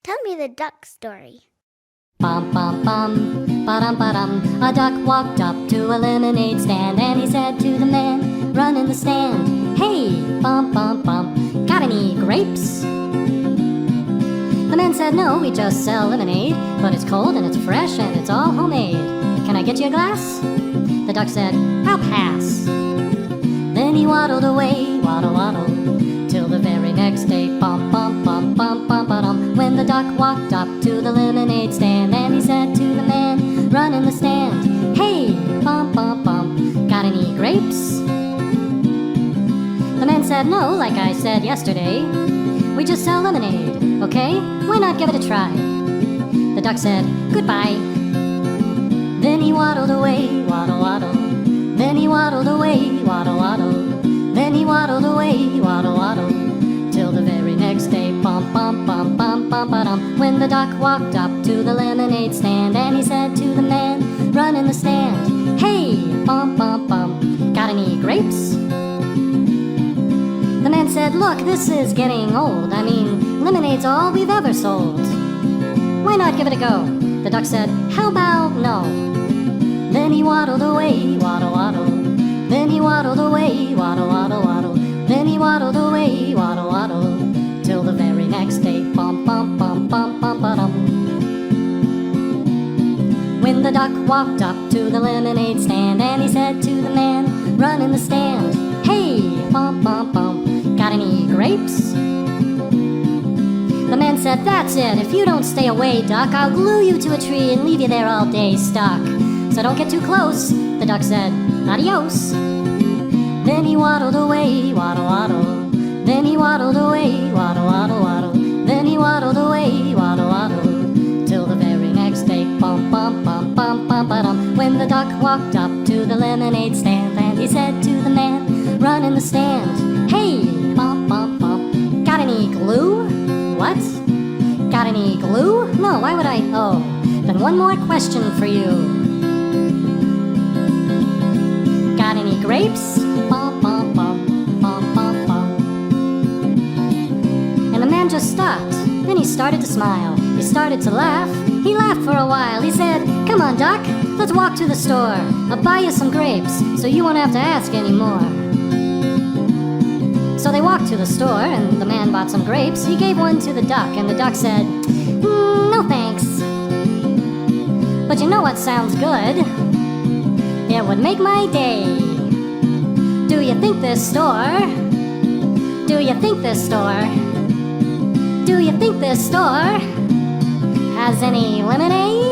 Tell me the duck story. Bum bum bum, ba-dum ba-dum. A duck walked up to a lemonade stand, and he said to the man running the stand, "Hey, bum bum bum, got any grapes?" The man said, "No, we just sell lemonade, but it's cold and it's fresh and it's all homemade. Can I get you a glass?" The duck said, "I'll pass." Then he waddled away, waddle waddle, till the very next day. Bum bum bum bum bum ba-dum. When the duck walked up to the lemonade stand, and he said to the man running the stand, "Hey, bum bum bum, got any grapes?" The man said, "No, like I said yesterday, we just sell lemonade, okay? Why not give it a try?" The duck said, "Goodbye." Then he waddled away, waddle waddle. Then he waddled away, waddle waddle. Then he waddled away, waddle waddle, till the very next day. Bum bum bum bum bum ba-dum. When the duck walked up to the lemonade stand, and he said to the man running the stand, "Hey, bum bum bum, got any grapes?" The man said, "Look, this is getting old. I mean, lemonade's all we've ever sold. Why not give it a go?" The duck said, "How about no?" Then he waddled away, waddle waddle. Then he waddled away, waddle waddle waddle. Then he waddled away, waddle waddle, till the very next day. Bum bum bum bum bum ba-dum. When the duck walked up to the lemonade stand, and he said to the man running the stand, "Hey, bum bum bum, got any grapes?" The man said, "That's it. If you don't stay away, duck, I'll glue you to a tree and leave you there all day stuck. So don't get too close." The duck said, "Adios." Then he waddled away, waddle waddle. Then he waddled away, waddle waddle waddle. Then he waddled away, waddle waddle, till the very next day. Bum bum bum bum bum ba-dum. When the duck walked up to the lemonade stand, and he said to the man running the stand, "Hey, bum bum bum, got any glue?" "What? Got any glue? No, why would I? Oh, then one more question for you. Got any grapes?" Bum bum bum bum bum bum. And the man just stopped. Then he started to smile. He started to laugh. He laughed for a while. He said, "Come on, duck, let's walk to the store. I'll buy you some grapes, so you won't have to ask anymore." So they walked to the store, and the man bought some grapes. He gave one to the duck, and the duck said, "No thanks. But you know what sounds good? It would make my day. Do you think this store? Do you think this store? Do you think this store has any lemonade?"